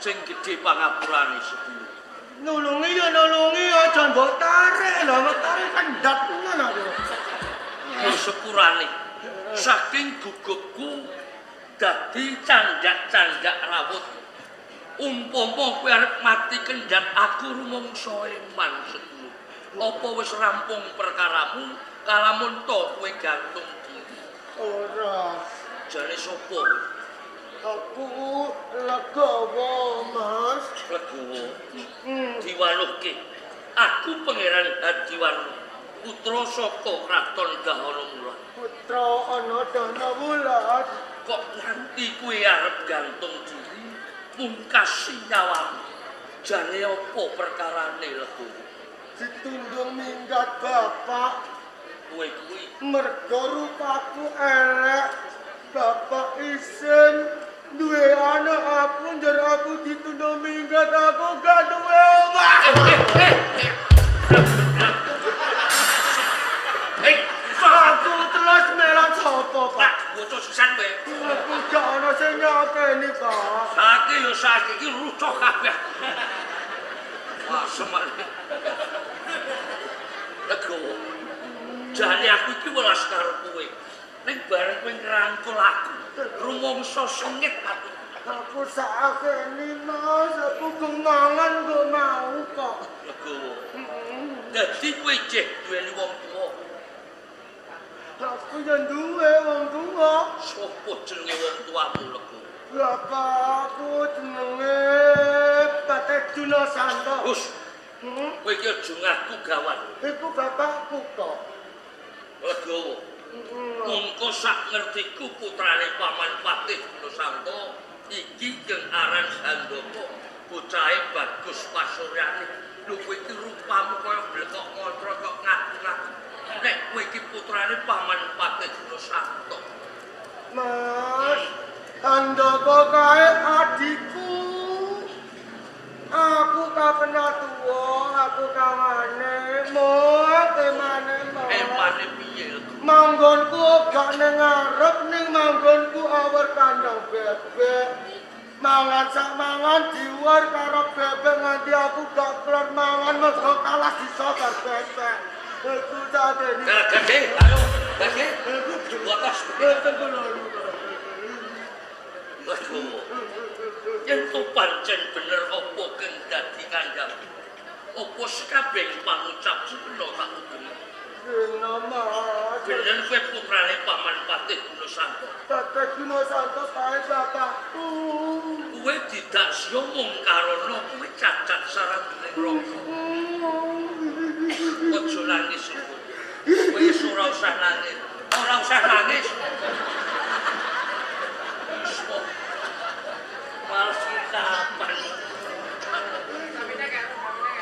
Sing gedhe pangapurane sepuluh. Nulungi aja mbok tarik lho, tarik kendhat ngono lho. Sepurane saking gugupku dadi candak-candak rawuh. Umpama kowe arep mati kendhat aku rumangsa eman sepuluh. Apa wis rampung perkaramu kalamun to kowe gantung diri? Ora. Jane sapa? Aku Legawa, Mas. Legawa. Diwaluhke. Aku Pangeran Hadiwaluh, putra saka Kraton Dahanamula. Putra ana Dahanamula. Kok nganti kowe arep gantung diri, mungkas nyawamu. Jane apa perkarane Legawa? Ditundung minggat bapak. Kowe kuwi mergo rupaku elek. Bapak isin duwe anak aku njar aku ditundung minggat aku gak duwe omah. Aku terus melok sapa, Pak? bocah sisan kowe. Aku gak ana sing nyakeni, Pak. Saiki yo saiki iki rucah kabeh. Wah, semak. Legawa. Jane aku iki welas karo kowe. Ning bareng kowe ngrangkul aku, rumangsa sengit aku. Aku sakene Mas, aku kemangan kok mau kok. Legawa. Dadi kowe jeh duweni wong tuwa. Aku yang duwe wong tuwa. Sopo jenenge wong tuamu Legawa? Bapakku jenenge Patek Juna Santo. Hus. Kowe iki aja ngaku gawat. Iku bapakku kok. Legawa. Mungko sak ngertiku putrane Paman Patih Nusanto iki jeung aran Handaka, bocahe bagus pasuryane. Lho kowe iki rupamu kaya blekok mantra kok ngaku-ngaku. Nek kowe iki putrane Paman Patih Nusanto. Mas, Handaka kae adikku. Aku kapena tuwa, aku kamane moh emane moh. Emane piye? Manggonku gak ning ngarep ning manggonku awur kandang bebek. Mangan sak mangan diwar karo bebek nganti aku gak kelar mangan mergo kalah disobar bebek. Aku sakene. Gede, ayo, gede. Wakas. Legawa. Yen to pancen bener apa kang dadi kandhang. Apa sekabeh pangucap sepeno tak utumi. Mas. Bener kowe putrane Paman Patih Nusanto. Patek Juna Santo kae bapakku. Kowe tidak siomong karana kowe cacat saraning rasa. Ojo nangis. Kowe wis ora usah nangis. Ora usah nangis. Males kapan.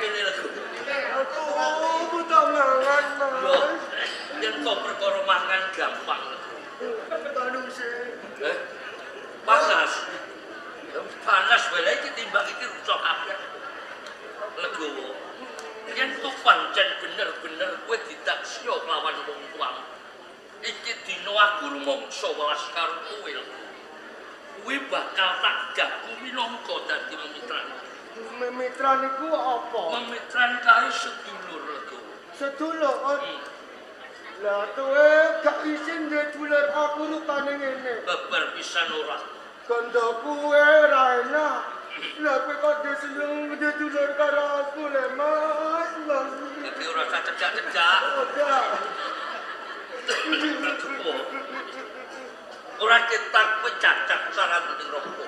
Ini lho. Aku buta mangan, Mas. Yen sowan wong tuamu. Iki dina aku rumangsa welas karo kowe. Kuwi bakal tak gaku minangka dadi memitrane. Mitra niku apa? Memitrane kae sedulur lho. Sedulur. Lah kowe gak isin duwe dulur aku rupane ngene. Babar pisan ora. Kandha kowe ora enak. Lah kowe kok seneng duwe dulur karo aku le, Mas. Iki ora cecak-cecak. Ora ketak pecacak sarang rohku.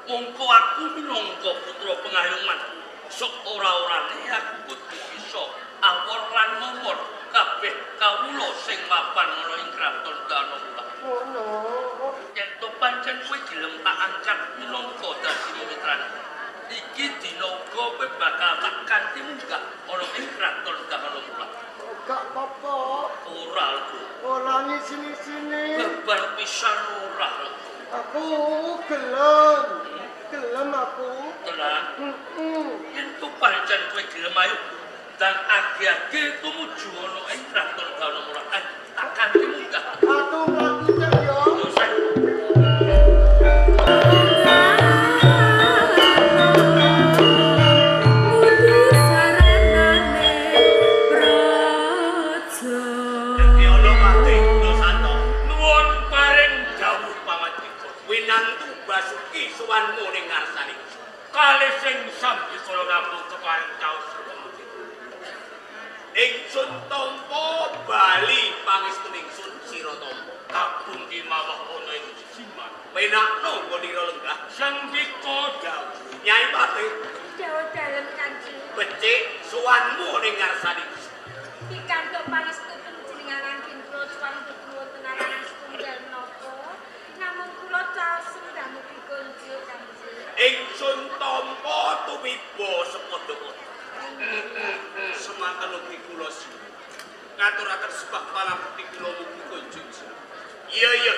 Mongko aku minangka putra pengayuman. Sok ora-orane aku kudu bisa awor lan momor kabeh kawula sing mapan ana ing kraton Danuwula. Ngono. Yen to pancen kowe gelem tak ancak minangka dadi mitrane. Iki dina uga kowe bakal tak kanthi munggah ana ing kraton Danuwula. Gak apa-apa. Ora lho. Ora sini-sini. Babar pisan ora lho. Aku gelem. Gelem aku. Tenang. Yen to pancen kowe gelem ayo dan agi-agi tumuju ana ing kraton Danuwula. Tak kanthi munggah. Aku mlakunya yo. Suwanmu ning ngarsane kali sing sambi kala rampung keparing caos ingsun tampa bali pangestu ingsun sira tampa kabung di mawah ana ing siman penakno ngonira lenggah sandika dawuh Nyai Pati dawuh dalem Kanjeng becik suwanmu ning ngarsane pikantuk pangestu panjenengan anggen kula suwan wonten arangan setunggal napa namung kula caos sundang pikunjul Kanjeng ingsun tampa tumiba sepadha semanten ugi kula ngaturaken sebab palamuti kula mugi kunjung iya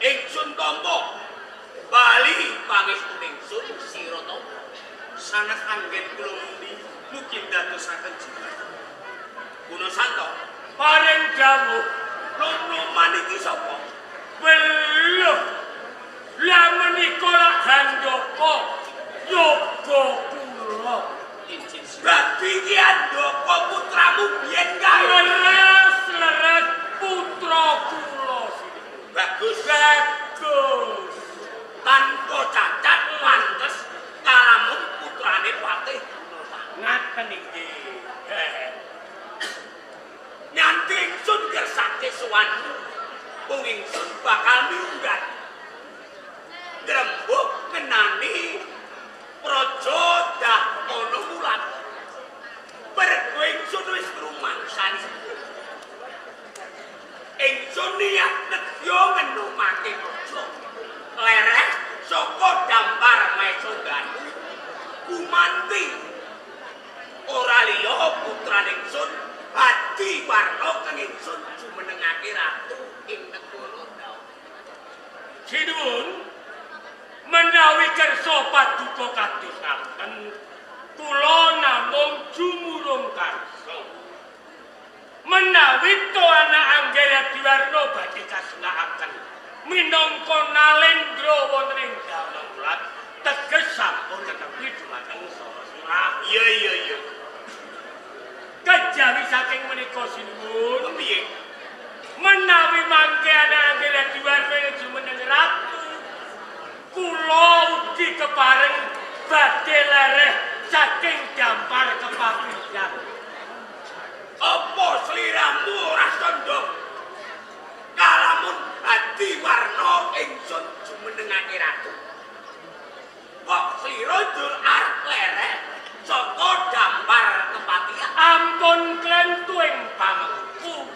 ingsun tampa bali pangestu ingsun sira tampa sanget anggen kula mugi dadosaken jimat Guna Santo paring dawuh lum-luman iki sapa belum lah menika lak handaka yoga kula berarti iki handaka putramu biyen kae leres putra kula bagus tanpa cacat pantes kalamun putrane Patih ngaten iki nyanti ingsun gersake suwanmu wong ingsun bakal minggat grembug ngenani praja dah ana wulan mergo ingsun wis rumangsani ingsun niat nedya ngenomake praja lereh saka dampar Maesonggan gumanti ora liya putrane ingsun Hadi Warna kang ingsun jumenengake ratu ing negara Dawa. Sinuwun menawi kersa paduka kados ngaten kula namung jumurung karsa. Menawi to anak Anggara Diwarna badhe kasenakaken minangka nalendra wonten ing Danuwula teges sampun netepi dumateng Sora. Iya. Kejawi saking menika sinuwun piye menawi mangke anak Anggara Diwarna jumeneng ratu kula ugi kepareng badhe lereh saking dampar kepapisan apa sliramu ora condong kalamun Hadi Warna ingsun jumenengake ratu kok slira jur arep lereh saka dampar kepatihan ampun klentuing pamengku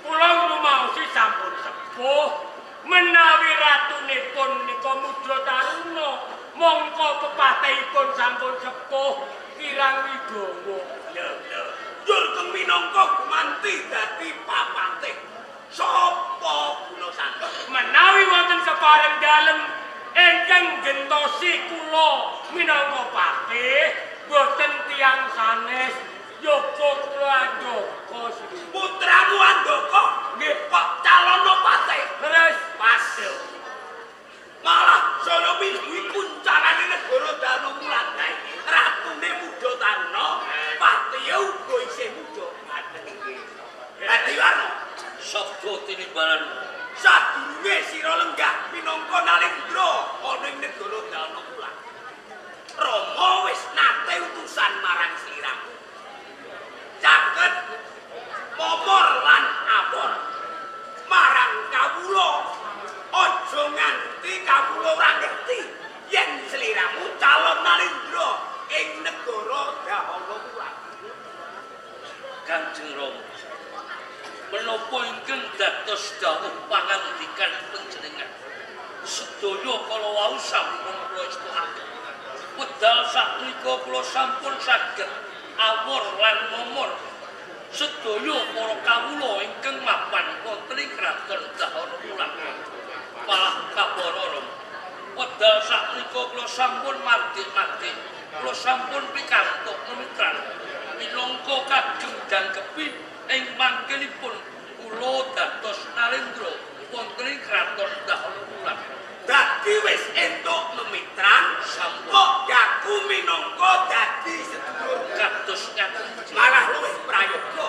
kula rumaosi sampun sepuh menawi ratunipun nika Mudra Taruna mongko pepatihipun sampun sepuh kirang widawa lho jur keng minangka gumanti dadi papatih sapa Guna Santo menawi wonten kepareng dalem ingkang gentosi kula minangka patih boten tiyang sanes yoga kula andhaka Andaka sih. Putramu Andaka nggih kok calon Nopate. Leres. Pas. Malah saya milih kuncarane negara Danukulan kae. Ratune muda taruna, patiya uga isih muda. Dadi warna sabda tinimbalan sadurunge sira lenggah minangka Nalendra ana ing negara Danukulan. Rama wis nate utusan marang sliramu. Caket momor lan abor marang kawula. Aja nganti kawula ora ngerti yen sliramu calon Nalendra ing negara Danukulan. Kanjeng Rama, menapa ingkang dados dawuh pangandikan panjenengan? Sedaya kala wau sampun kula istukaken. Wedal sakmenika kula sampun saged awor lan momor sedaya para kawula ingkang mapan wonten ing kraton Danukulan. Malah kabarara wedal sakmenika kula sampun mati-mati, kula sampun pikantuk memitran minangka kagem jangkepi ing mangkenipun kula dados Nalendra wonten ing kraton Danukulan. Dadi wis entuk memitran kok gaku minangka dadi sedulur kados ngaten malah luwih prayoga.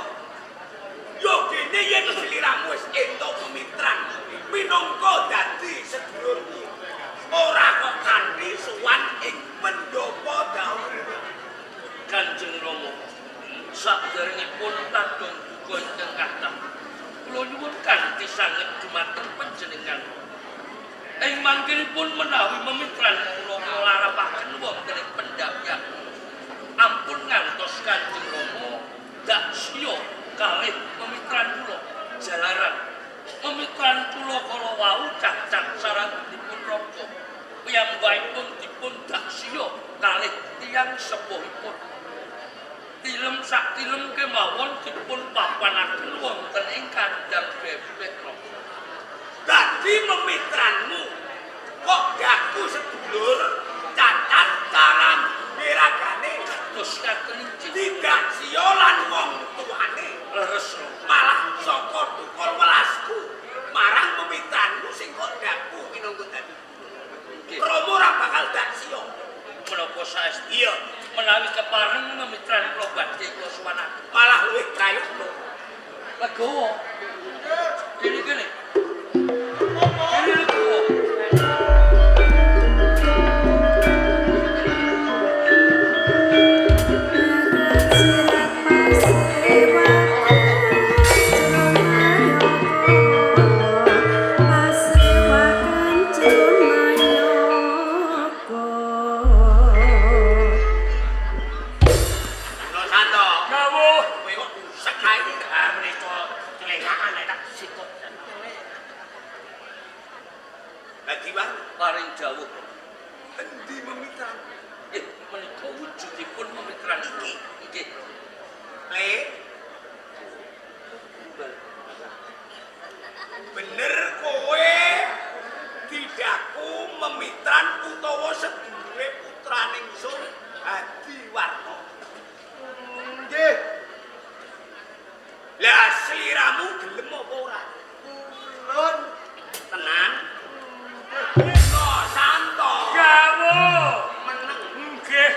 Yo kene yen sliramu wis entuk memitran minangka dadi sedulur ora kok kanthi suwan ing pendopo Danukulan. Kanjeng Rama, saderengipun tandang duka ingkang kathah kula nyuwun kanthi sanget dumateng panjenengan. Ing mangkenipun menawi memitran kula nglarapaken wonten ing pendhapian. Ampun ngantos Kanjeng Rama dak siya kalih memitran kula jalaran. Memitran kula kala wau cacat sarengipun raka. Piyambakipun dipun dak siya kalih tiyang sepuhipun. Tilem sak tilem kemawon dipun papanaken wonten ing kandang bebek. Dadi memitranmu kok gaku sedulur cacat carang miragane terus ngaten tidak sia lan wong tuane leres malah saka tukul welasku marang memitranmu sing kok gaku minangka dadi Rama ora bakal dak sia menapa saestu iya menawi kepareng memitran kula badhe kula suwanaken malah luwih prayoga legowo kene paring dawuh endi memitran menika wujudipun memitran iki nggih bener kowe tidakku memitran utawa sedulure putraning ingsun Adiwarna nggih lah sliramu gelem apa ora ulun tenan santo gawo meneng nggih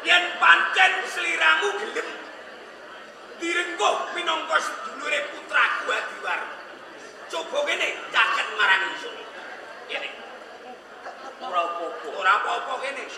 yen pancen sliramu gelem direngkuh minangka sedulure putraku Adiwarna coba kene caket marang ingsun kene ora apa-apa kene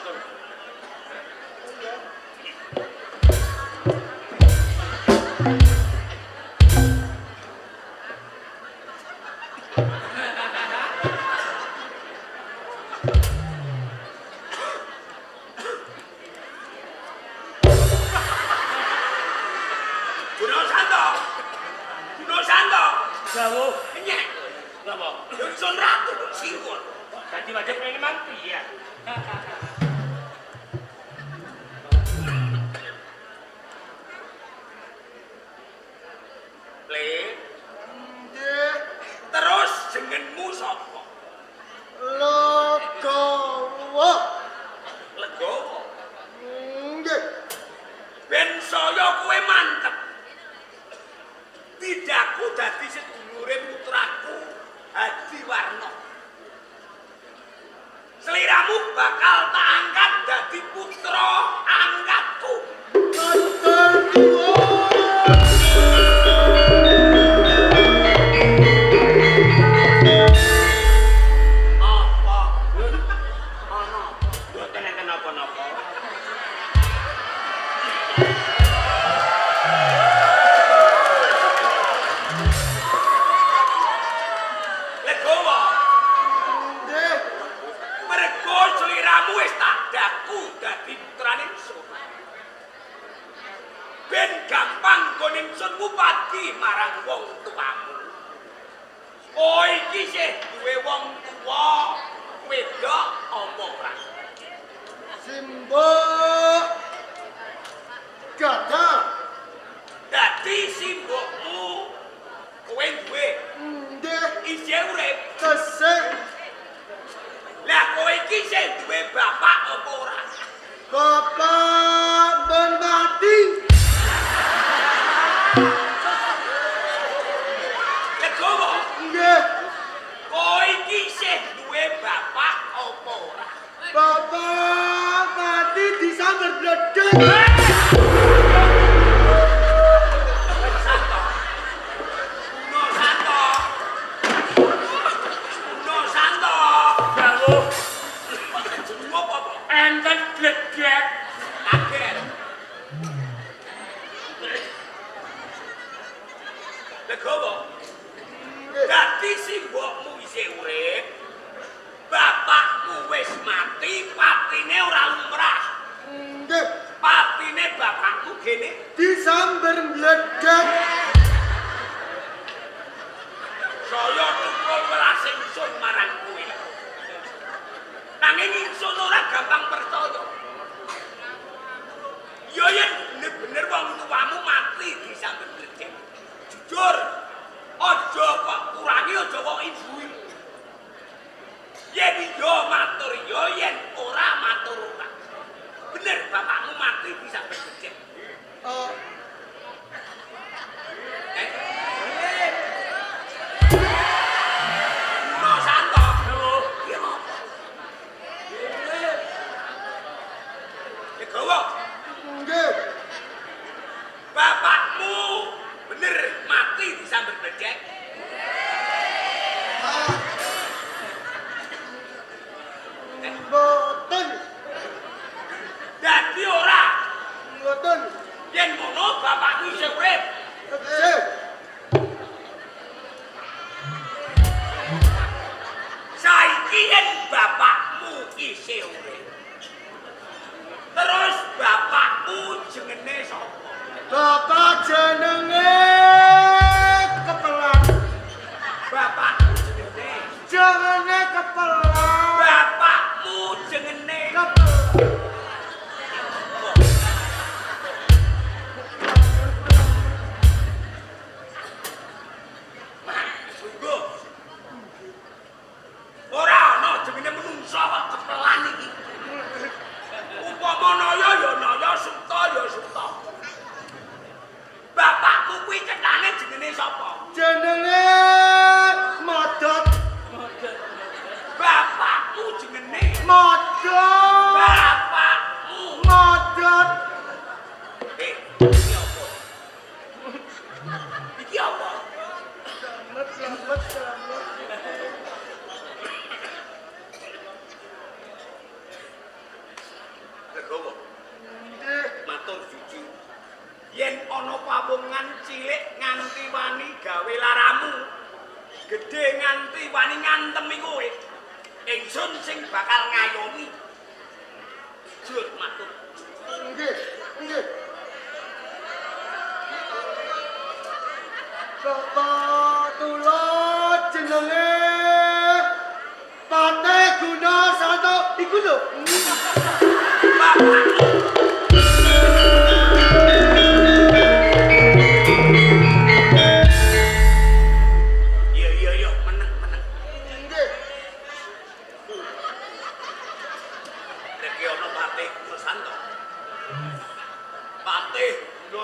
Jauh, nyek. Napa? Ingsun ratu singkul. Dadi wajib rene mati ya. Le. Nggih. Terus jenengmu sapa? Legowo. Legowo. Nggih. percaya kowe mantep. Tidakku dadi sedulure putraku Haji Warno. Seliramu bakal tak angkat dadi putra angkatku.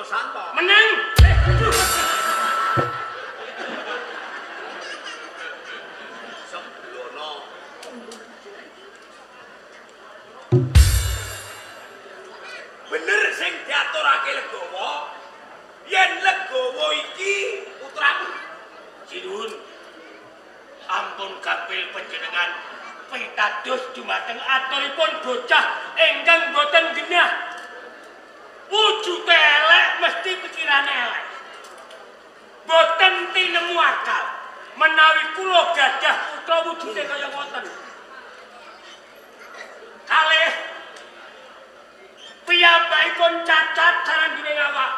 Guna Santo. Meneng. Sembrono. Bener sing diaturake Legawa. Yen Legawa iki putraku. Sinuhun. Ampun gampil panjenengan pitados dumateng aturipun bocah ingkang boten genah. Wujude elek mesti pikirane elek. Boten tinemu akal menawi kula gadah putra wujude kaya ngoten. Kalih piyambakipun cacat sarandine awak.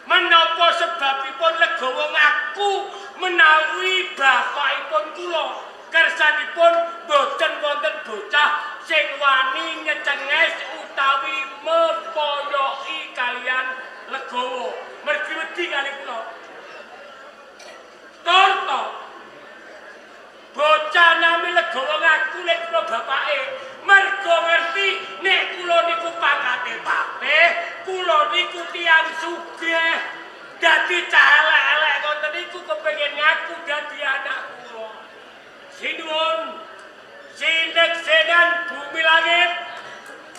Menapa sebabipun Legawa ngaku menawi bapakipun kula kersanipun boten wonten bocah sing wani nyecenges utawi mepoyoki kalian Legawa. Mergi wedi kali kula. Torto bocah nami Legawa ngaku nek kula bapake mergo ngerti nek kula niku pangkate papih, kula niku tiyang sugih. Dadi cah elek-elek ngoten niku kepengin ngaku dadi anak kula. Sinuwun sindeksenan bumi langit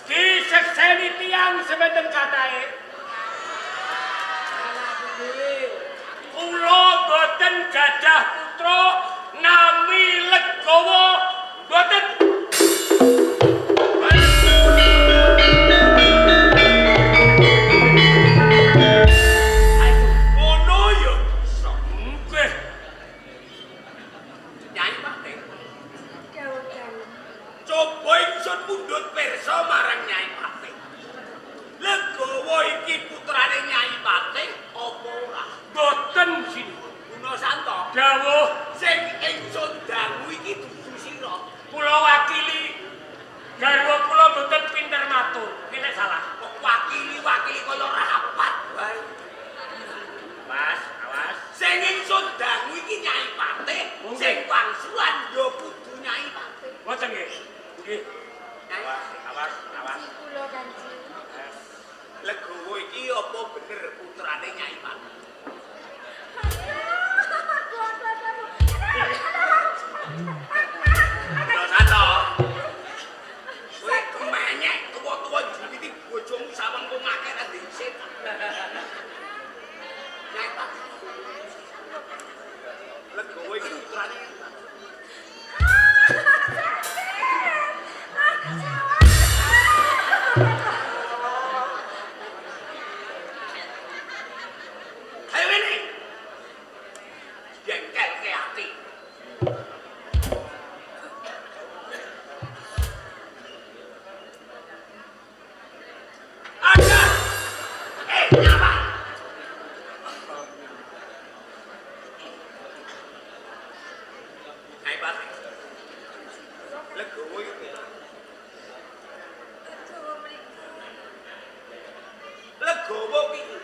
disekseni tiyang sementen katahe. Kula boten gadah putra nami Legawa boten. Ngono ya. Nggih. Nyai Patih. Dawa-dawa. Coba ingsun mundhut pirsa marang Nyai Patih. Legawa iki putrane Nyai Patih apa ora? Boten sinuwun. Guna Santo. Dawuh Sing ingsun dangu iki dudu sira. kula wakili garwa kula boten pinter matur. Nek salah. Kok wakili-wakili kaya rapat wae. Mas, awas. Sing ingsun dangu iki Nyai Patih, sing wangsulan ya kudu Nyai Patih. Boten nggih. Nggih. Nyai Awas. Si kula kanji. Legawa iki apa bener putrane Nyai Patih? Guna Santo. Kowe kemenyek tuwa-tuwa jiliti bojomu sawang kok ngakeh ra dhisik. Nyai Patih. Legawa iki putrane Nyai Patih. Ayo ini. Jengkel ke hati. Ada. Nyapa. Nyai Patih. Legawa iki. Dawa mriku. Legawa iki.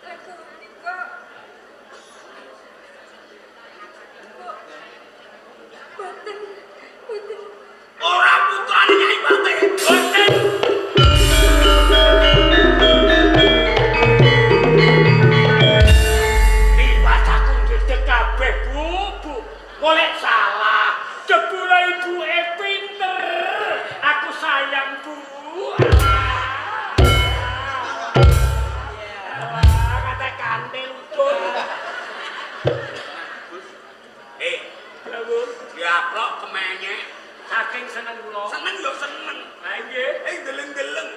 Legawa menika. Boten. Ora putrane Nyai Patih. Boten. Diwacaku ngedek kabeh, Bu. Golek salah. Jebule ibuke pinter. Aku sayang, Bu. Alah, kata kantil pun. Dawuh, Diaplok kemenyek. saking seneng kula. Seneng yo seneng. Ha nggih. Deleng-deleng.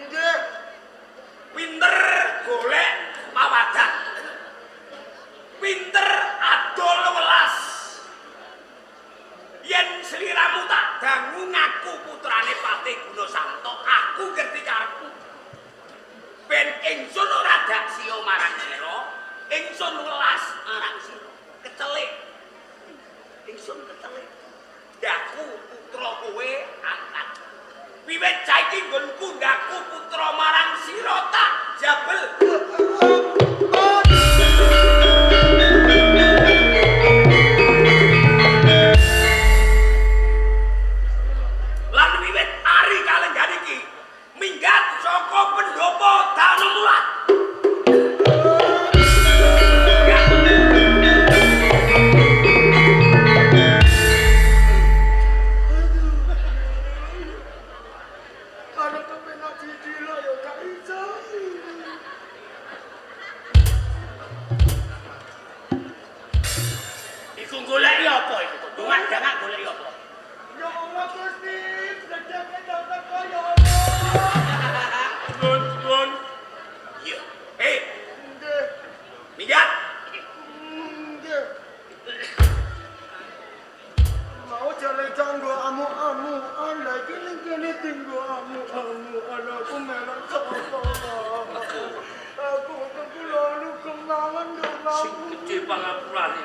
Nggih. Pinter golek mawadah. Pinter adol welas. Yen sliramu tak dangu ngaku putrane Patih Guna Santo, aku ngerti karepmu. Ben ingsun ora dak sia marang sira, ingsun welas marang sira. Kecelik. Ingsun kecelik. Daku putra kowe angkat. Wiwit saiki nggonku ndaku putra marang sira tak jabel. Lan wiwit ari aku melok sapa. Aku kula lu kemangan dong Sing aku. gede pangapurane.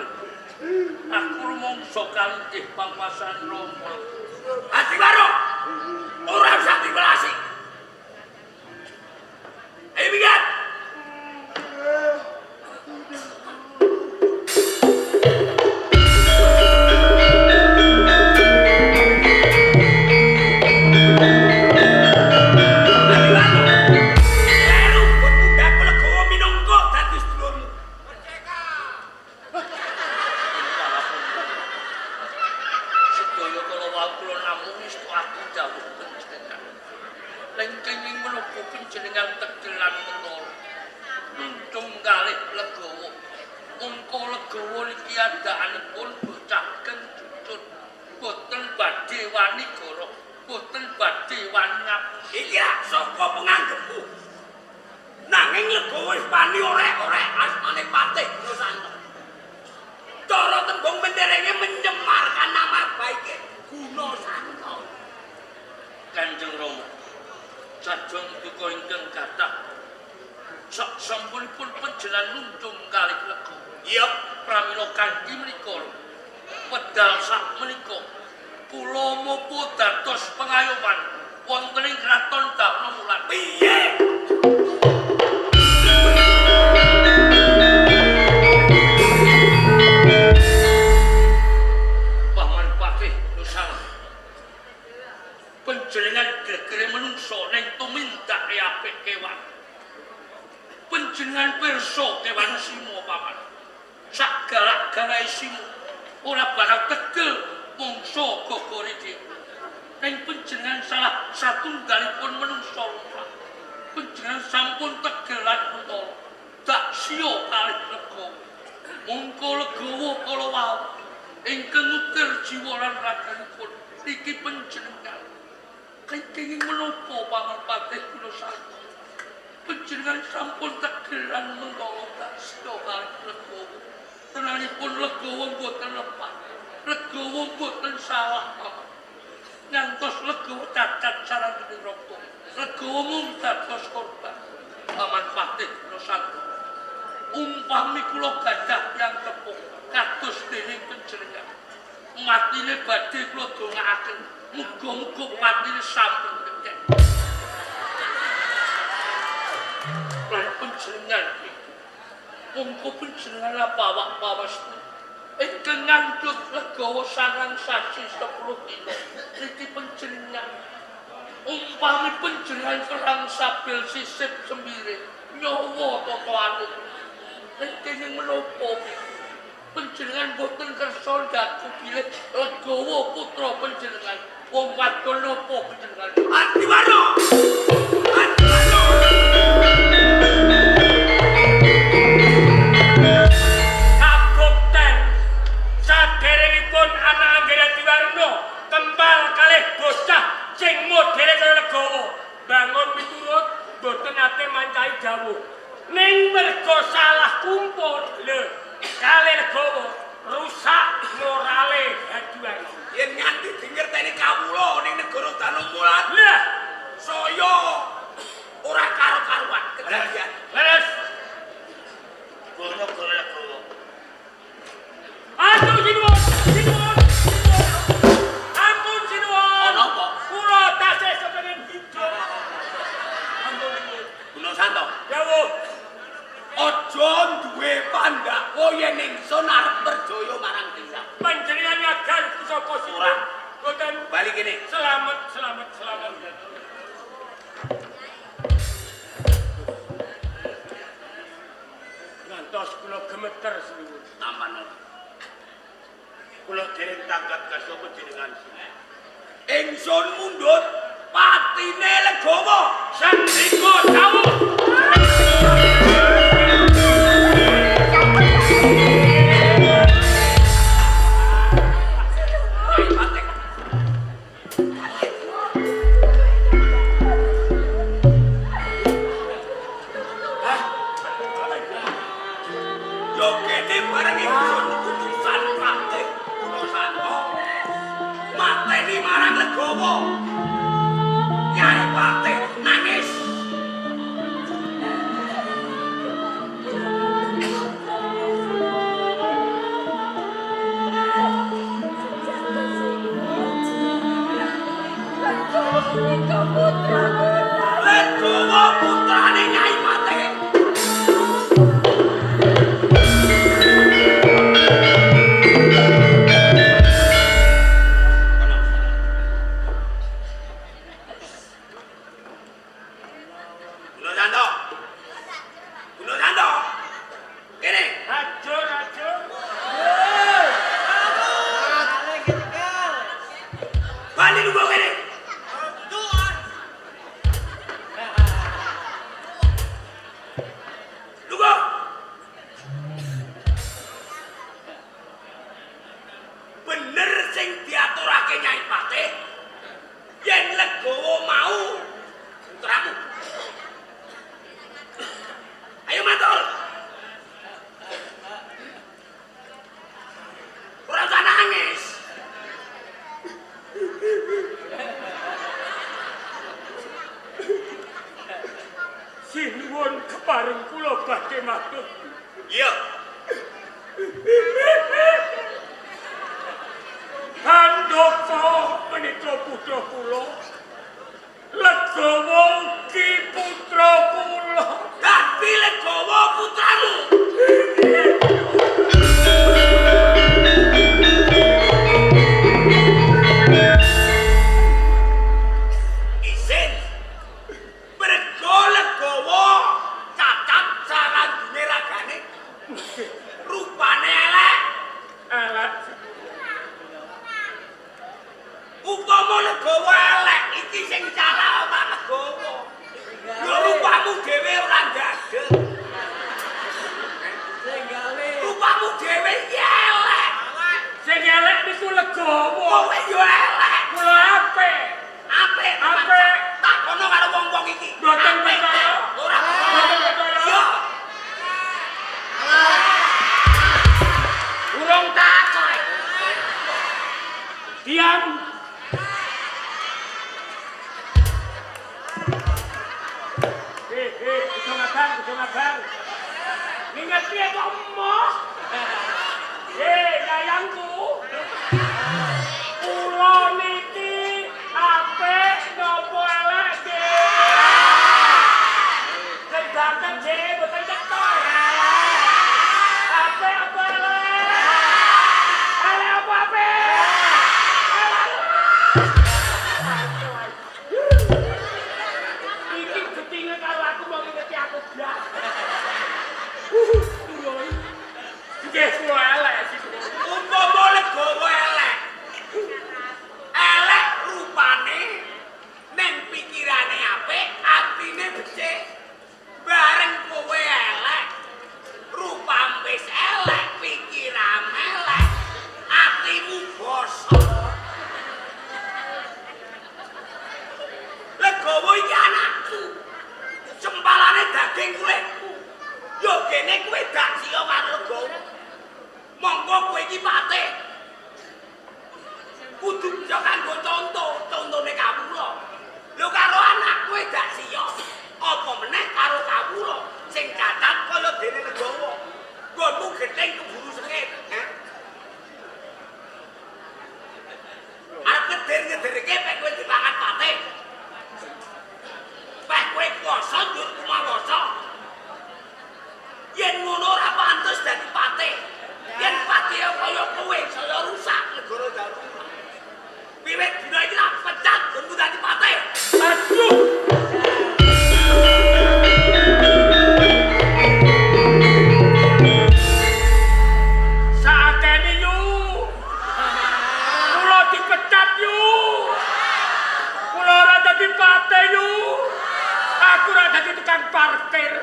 Aku rumangsa kalih pangwasan Rama. Ati karo. Ora usah dibelasi. Ayo minggat. Sedaya kala wau namung istu aku dawuh panjenengan. Lengkenging menapa panjenengan tegelan menawa nuntung kalih legawa. Mongko legawa niki andakanipun bocah kencut. Boten badhe wani goro, boten badhe wani ngapusi. Iki lak saka penganggepku. Nanging legawa wis wani orek-orek asmane Patih Nusanto. Cara tembung menderenge mencemarkan nama baike Gunasanto. Kanjeng Rama, sajeng duka ingkang kathah sak sampunipun panjenengan nuntung kalih legawa. Iya, Pramila kanthi menika wedal sak menika kula mupu dados pengayoman wonten ing kraton Danuwulan. piye? Paman Patih Nusana. Panjenengan gegere menungso ning tumindak apik kewan. Panjenengan pirsa kewan simo paman. Sak galak-galake simo ora bakal tegel mungsa gogore dhewe. Ning panjenengan salah satunggalipun menungso lumrah. Panjenengan sampun tegelan utawa dak sia kalih legawa. Mongko legawa kala wau ingkang utir jiwa lan raganipun niki panjenengan. Kenging menapa Paman Patih Gunasanto? Panjenengan sampun tegelan menawa dak sia kalih legawa. Tenanipun legawa mboten lepat. Legawa mboten salah Paman. Ngantos legawa cacat sareng neraka. Legawa mung dados korban. Paman Patih Gunasanto. Umpami kula gadah yang tepung kados dening panjenengan. Matine badhe kula dongaaken. Muga-muga patine sampun kecek. Lan panjenengan mongko panjenengan apa awak pawestu ingkang ngandhut legawa sangang sasi 10 dina niki panjenengan umpami panjenengan perang sabil sisip sembire nyawa totoane ingkang menapa panjenengan boten kersa ngaku bilih legawa putra panjenengan wong wadon napa panjenengan Ati waro. Ati waro. Kabukten saderengipun anak Anggara Diwarno kembal kalih bocah sing modele kaya legawa bangun miturut boten ate mancai dawuh ning merga salah kumpul lho kalih legawa rusak morale Diwarno. Yen nganti dingerteni kawula ning negara Danuwulan Lah, saya ora karo-karuan kejadian. leres. Gono golek kula. Aduh sinuwun, sinuwun. Ampun sinuwun. Ana apa? Kula tasih kepengin hidup. Ampun sinuwun. Gunasanto, Dawuh. aja duwe pandhawa yen ingsun arep perjaya marang desa. Panjenengan nyagar sapa sih? Ora. Boten Bali kene. selamat. Ngantos kula gemeter sinuwun. Aman. Kula dereng tanggap kasapa jenengan. Ingsun mundhut patine legawa. Sandika dawuh. Yo kene bareng ingsun utusan Patih Gunasanto. Mateni marang legawa. Nyai Patih nangis sinuwun kepareng kula badhe matur. Iya. Handoko menika putra kula. Legawa ugi putra kula. Dadi Legawa putramu. Isin. Mergo Legawa cacat sarandune ragane. Rupane elek. Elek. Upama Legawa elek iki sing salah Pak Legawa. Lho rupamu dhewe ora gagel. Rupamu dhewe iki elek. Sing elek niku Legawa. Kowe yo elek. Kula apik. Apik. Apik. Takono karo wong-wong iki. Mboten Apik. percaya. Ora Mboten percaya. Yo. Urung takon. Diam. Kudu ngabang. Ingat piye kok emoh? Dayangku. Kula niki apik napa elek, Dik? Sedanten, Dik, mboten cetok. Apik apa elek? Elek apa apik? Iki getinge karo aku mau ngingeti aku blas. Nggih, kula elek sih. Umpama Legawa elek. Elek rupane ning pikirane apik, atine becik. Bareng kowe elek, rupamu wis elek, pikiran elek, atimu bosok. Legawa iki anakku. Cempalane daging kulitku. Yo kene kowe dak siya karo Legawa. Monggo kowe iki patih. Kudu bisa kanggo contone kawula. Lho karo anak kowe dak siya. Apa meneh karo kawula sing cacat kaya dene Legawa. Nggonmu gething keburu sengit, Arep ngeder-ngederke pek kowe dipangan patih. Pek kowe kuwasa njur kumawasa. Yen ngono ora pantes dadi patih. Yen patih kaya kowe saya rusak negara darurat. Wiwit dina iki tak pecat nggonku dadi patih. Aduh. Sakene yu. Kula dipecat yu. Kula ora dadi patih yu. Aku ora dadi tukang parkir.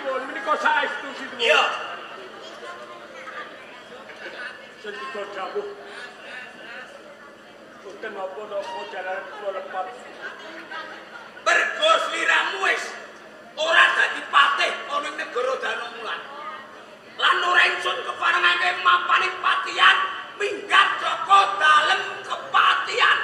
Menika saestu sinuwun. Iya. Sendika dawuh. Boten napa-napa jalaran kula lepat. Mergo sliramu wis ora dadi patih ana ing negara Danumulan. Lan ora ingsun keparengake mapaning patian minggat saka dalem kepatian.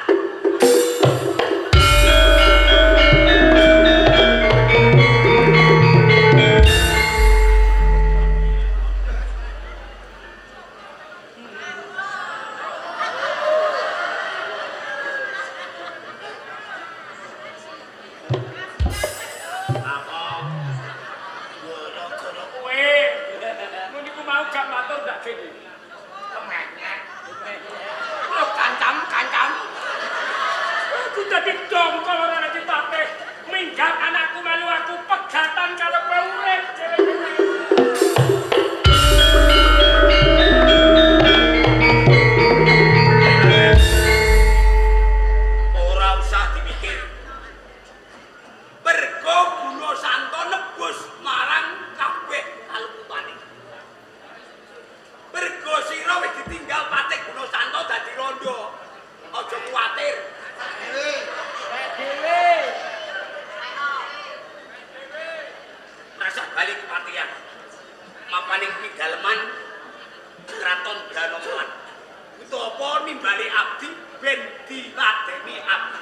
nimbali abdi ben diladeni abdi.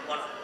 Ngono.